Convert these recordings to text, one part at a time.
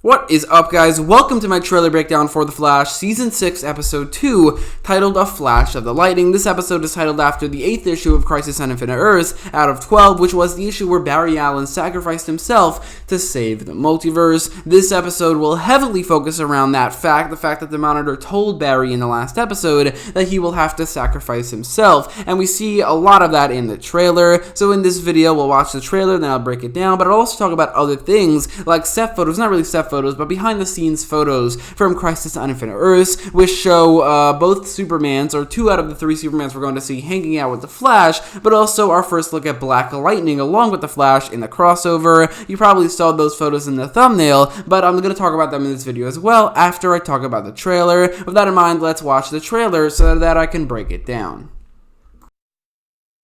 What is up, guys? Welcome to my trailer breakdown for The Flash, Season 6, Episode 2, titled A Flash of the Lightning. This episode is titled after the 8th issue of Crisis on Infinite Earths out of 12, which was the issue where Barry Allen sacrificed himself to save the multiverse. This episode will heavily focus around that fact, the fact that the Monitor told Barry in the last episode that he will have to sacrifice himself, and we see a lot of that in the trailer. So in this video, we'll watch the trailer, then I'll break it down, but I'll also talk about other things, like set photos, not really set photos, but behind-the-scenes photos from Crisis on Infinite Earths, which show both Supermans, or 2 out of the 3 Supermans we're going to see hanging out with the Flash, but also our first look at Black Lightning along with the Flash in the crossover. You probably saw those photos in the thumbnail, but I'm going to talk about them in this video as well after I talk about the trailer. With that in mind, let's watch the trailer so that I can break it down.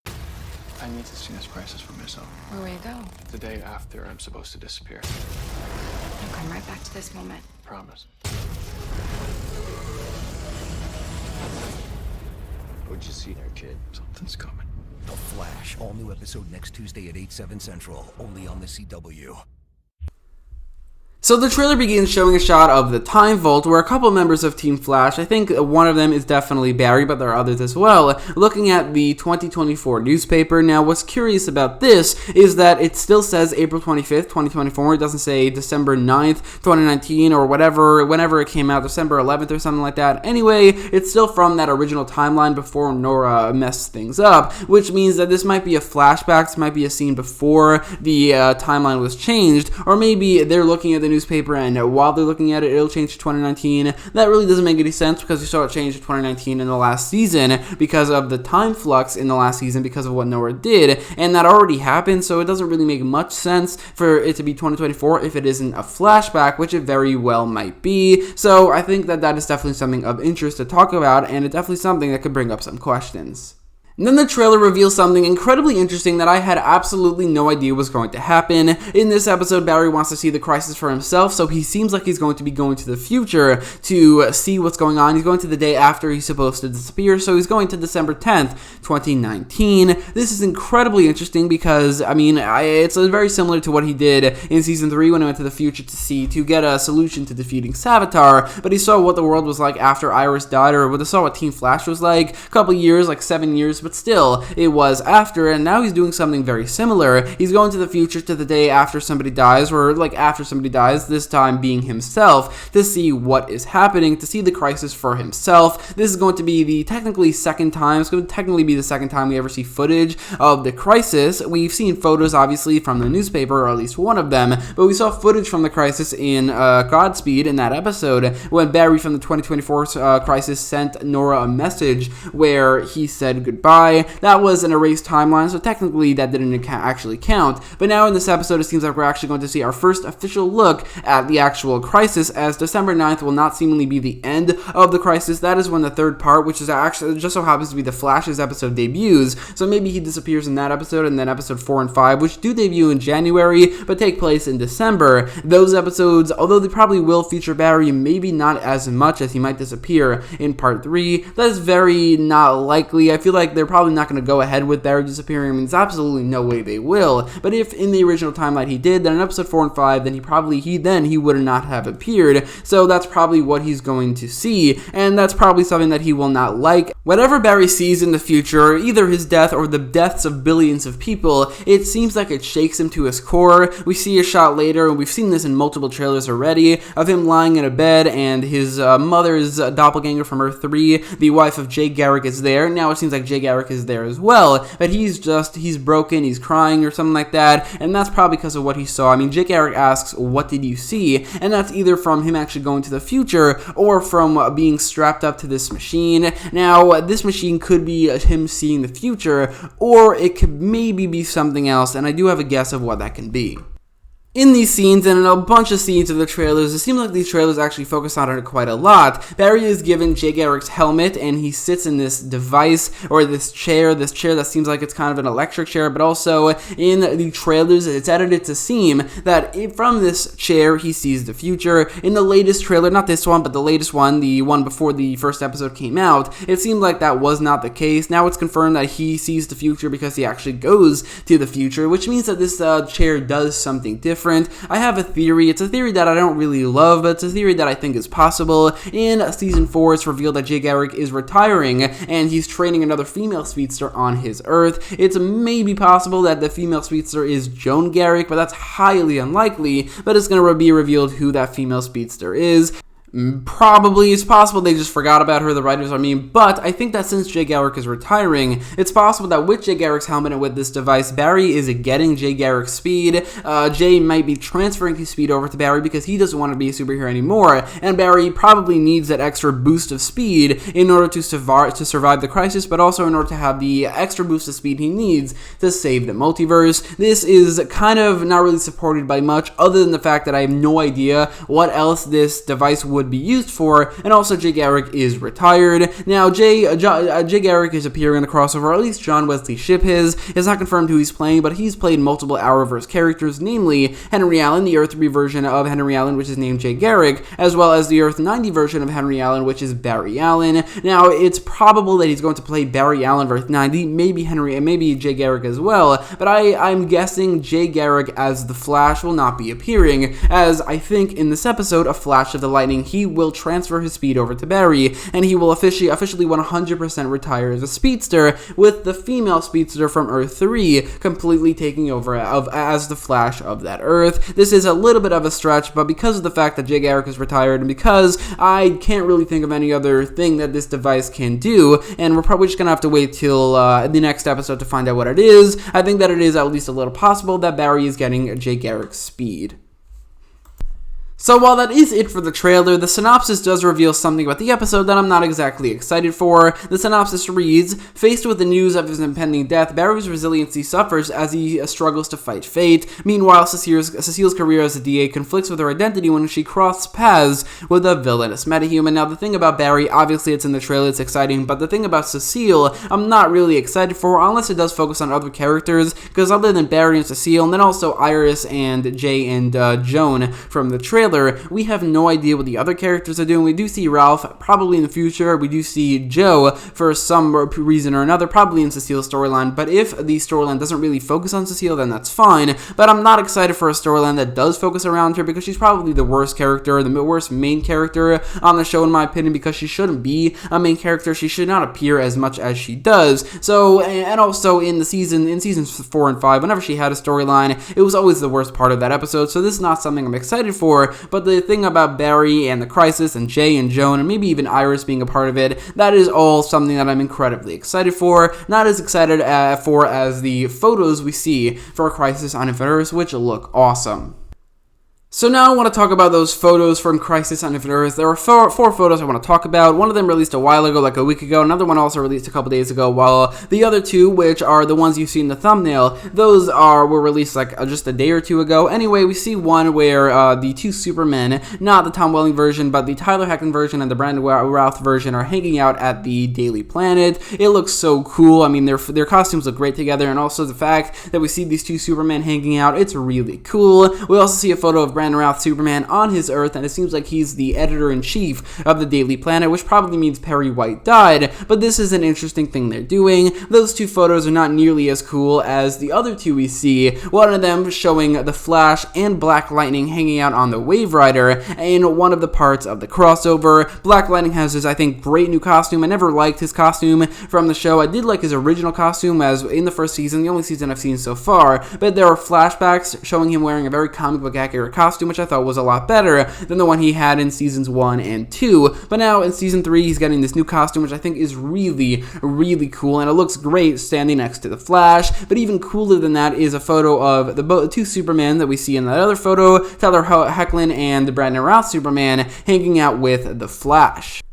I need to see this crisis for myself. Where will you go? The day after I'm supposed to disappear. I'll come right back to this moment. Promise. What'd you see there, kid? Something's coming. The Flash, all new episode next Tuesday at 8/7 Central, only on the CW. So the trailer begins showing a shot of the Time Vault where a couple members of Team Flash, I think one of them is definitely Barry, but there are others as well, looking at the 2024 newspaper. Now what's curious about this is that it still says April 25th, 2024. It doesn't say December 9th, 2019 or whatever, whenever it came out, December 11th or something like that. Anyway, it's still from that original timeline before Nora messed things up, which means that this might be a flashback, this might be a scene before the timeline was changed, or maybe they're looking at the newspaper and while they're looking at it, it'll change to 2019. That really doesn't make any sense because we saw it change to 2019 in the last season because of the time flux in the last season because of what Nora did, and that already happened, so it doesn't really make much sense for it to be 2024 if it isn't a flashback, which it very well might be. So I think that is definitely something of interest to talk about, and it's definitely something that could bring up some questions. And then the trailer reveals something incredibly interesting that I had absolutely no idea was going to happen. In this episode, Barry wants to see the crisis for himself, so he seems like he's going to be going to the future to see what's going on. He's going to the day after he's supposed to disappear, so he's going to December 10th, 2019. This is incredibly interesting because, I mean, it's very similar to what he did in Season 3 when he went to the future to get a solution to defeating Savitar, but he saw what the world was like after Iris died, or he saw what Team Flash was like, a couple years, like 7 years, but still, it was after, and now he's doing something very similar. He's going to the future to the day after somebody dies, or like after somebody dies, this time being himself, to see what is happening, to see the crisis for himself. This is going to be the technically second time, it's going to technically be the second time we ever see footage of the crisis. We've seen photos, obviously, from the newspaper, or at least one of them, but we saw footage from the crisis in Godspeed in that episode, when Barry from the 2024 crisis sent Nora a message where he said goodbye. That was an erased timeline, so technically that didn't actually count. But now in this episode, it seems like we're actually going to see our first official look at the actual crisis, as December 9th will not seemingly be the end of the crisis. That is when the third part, which is actually just so happens to be the Flash's episode, debuts. So maybe he disappears in that episode, and then episode 4 and 5, which do debut in January, but take place in December. Those episodes, although they probably will feature Barry, maybe not as much as he might disappear in part 3. That is very not likely. I feel like they're probably not going to go ahead with Barry disappearing. I mean, there's absolutely no way they will. But if in the original timeline he did, then in episode 4 and 5, then he would not have appeared. So that's probably what he's going to see, and that's probably something that he will not like. Whatever Barry sees in the future, either his death or the deaths of billions of people, it seems like it shakes him to his core. We see a shot later, and we've seen this in multiple trailers already, of him lying in a bed, and his mother's doppelganger from Earth 3, the wife of Jay Garrick, is there. Now it seems like Jay Garrick is there as well, but he's broken, he's crying or something like that, and that's probably because of what he saw. I mean, Jay Garrick asks, what did you see? And that's either from him actually going to the future, or from being strapped up to this machine. Now, this machine could be him seeing the future, or it could maybe be something else, and I do have a guess of what that can be. In these scenes, and in a bunch of scenes of the trailers, it seems like these trailers actually focus on it quite a lot. Barry is given Jay Garrick's helmet, and he sits in this device, or this chair that seems like it's kind of an electric chair, but also in the trailers, it's edited to seem that from this chair, he sees the future. In the latest trailer, not this one, but the latest one, the one before the first episode came out, it seemed like that was not the case. Now it's confirmed that he sees the future because he actually goes to the future, which means that this chair does something different. different. I have a theory. It's a theory that I don't really love, but it's a theory that I think is possible. In Season 4, it's revealed that Jay Garrick is retiring, and he's training another female speedster on his Earth. It's maybe possible that the female speedster is Joan Garrick, but that's highly unlikely, but it's going to be revealed who that female speedster is. Probably, it's possible they just forgot about her, the writers, but I think that since Jay Garrick is retiring, it's possible that with Jay Garrick's helmet and with this device, Barry is getting Jay Garrick's speed. Jay might be transferring his speed over to Barry because he doesn't want to be a superhero anymore, and Barry probably needs that extra boost of speed in order to survive the crisis, but also in order to have the extra boost of speed he needs to save the multiverse. This is kind of not really supported by much, other than the fact that I have no idea what else this device would be used for, and also Jay Garrick is retired. Now, Jay Garrick is appearing in the crossover, or at least John Wesley Shipp is. It's not confirmed who he's playing, but he's played multiple Arrowverse characters, namely Henry Allen, the Earth 3 version of Henry Allen, which is named Jay Garrick, as well as the Earth 90 version of Henry Allen, which is Barry Allen. Now, it's probable that he's going to play Barry Allen for Earth 90, maybe Jay Garrick as well, but I'm guessing Jay Garrick as the Flash will not be appearing, as I think in this episode, A Flash of the Lightning, he will transfer his speed over to Barry, and he will officially 100% retire as a speedster, with the female speedster from Earth 3 completely taking over as the Flash of that Earth. This is a little bit of a stretch, but because of the fact that Jay Garrick is retired, and because I can't really think of any other thing that this device can do, and we're probably just going to have to wait till the next episode to find out what it is, I think that it is at least a little possible that Barry is getting Jay Garrick's speed. So while that is it for the trailer, the synopsis does reveal something about the episode that I'm not exactly excited for. The synopsis reads, faced with the news of his impending death, Barry's resiliency suffers as he struggles to fight fate. Meanwhile, Cecile's career as a DA conflicts with her identity when she crosses paths with a villainous metahuman. Now, the thing about Barry, obviously it's in the trailer, it's exciting, but the thing about Cecile, I'm not really excited for, unless it does focus on other characters, because other than Barry and Cecile, and then also Iris and Jay and Joan from the trailer, we have no idea what the other characters are doing. We do see Ralph probably in the future. We do see Joe for some reason or another, probably in Cecile's storyline. But if the storyline doesn't really focus on Cecile, then that's fine. But I'm not excited for a storyline that does focus around her, because she's probably the worst character, the worst main character on the show, in my opinion, because she shouldn't be a main character. She should not appear as much as she does. So, and also in seasons 4 and 5, whenever she had a storyline, it was always the worst part of that episode. So this is not something I'm excited for. But the thing about Barry and the Crisis and Jay and Joan and maybe even Iris being a part of it, that is all something that I'm incredibly excited for. Not as excited for as the photos we see for Crisis on Infinite Earths, which look awesome. So now I want to talk about those photos from Crisis on Infinite Earths. There are four photos I want to talk about. One of them released a while ago, like a week ago. Another one also released a couple days ago, while the other two, which are the ones you see in the thumbnail, those were released like just a day or two ago. Anyway, we see one where the two Supermen, not the Tom Welling version, but the Tyler Hoechlin version and the Brandon Routh version, are hanging out at the Daily Planet. It looks so cool. I mean, their costumes look great together, and also the fact that we see these two Supermen hanging out, it's really cool. We also see a photo of Brandon Routh Superman on his Earth, and it seems like he's the editor-in-chief of the Daily Planet, which probably means Perry White died, but this is an interesting thing they're doing. Those two photos are not nearly as cool as the other two we see, one of them showing the Flash and Black Lightning hanging out on the Wave Rider in one of the parts of the crossover. Black Lightning has his, I think, great new costume. I never liked his costume from the show. I did like his original costume, as in the first season, the only season I've seen so far, but there are flashbacks showing him wearing a very comic book accurate costume, which I thought was a lot better than the one he had in seasons 1 and 2. But now in season 3, he's getting this new costume, which I think is really, really cool, and it looks great standing next to the Flash. But even cooler than that is a photo of the two Supermen that we see in that other photo, Tyler Hoechlin and the Brandon Routh Superman hanging out with the Flash.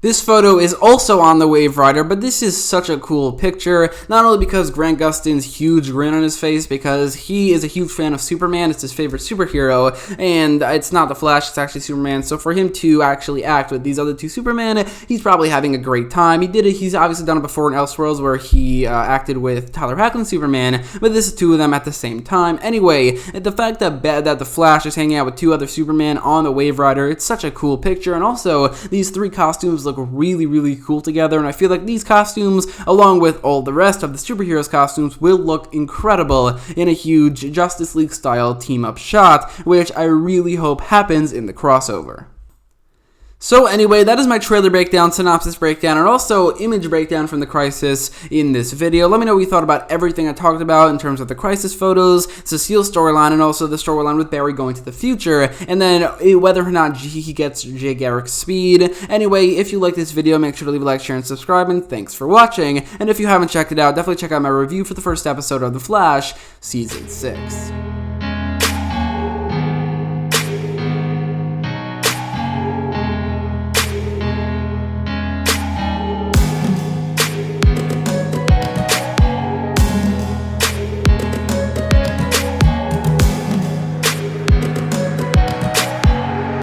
This photo is also on the Wave Rider, but this is such a cool picture, not only because Grant Gustin's huge grin on his face, because he is a huge fan of Superman, it's his favorite superhero, and it's not the Flash, it's actually Superman, so for him to actually act with these other two Supermen, he's probably having a great time. He's obviously done it before in Elseworlds, where he acted with Tyler Hoechlin Superman, but this is two of them at the same time. Anyway, the fact that the Flash is hanging out with two other Supermen on the Wave Rider, it's such a cool picture, and also, these three costumes look look really, really cool together, and I feel like these costumes, along with all the rest of the superheroes' costumes, will look incredible in a huge Justice League-style team-up shot, which I really hope happens in the crossover. So anyway, that is my trailer breakdown, synopsis breakdown, and also image breakdown from the Crisis in this video. Let me know what you thought about everything I talked about in terms of the Crisis photos, Cecile's storyline, and also the storyline with Barry going to the future, and then whether or not he gets Jay Garrick's speed. Anyway, if you like this video, make sure to leave a like, share, and subscribe, and thanks for watching. And if you haven't checked it out, definitely check out my review for the first episode of The Flash, Season 6.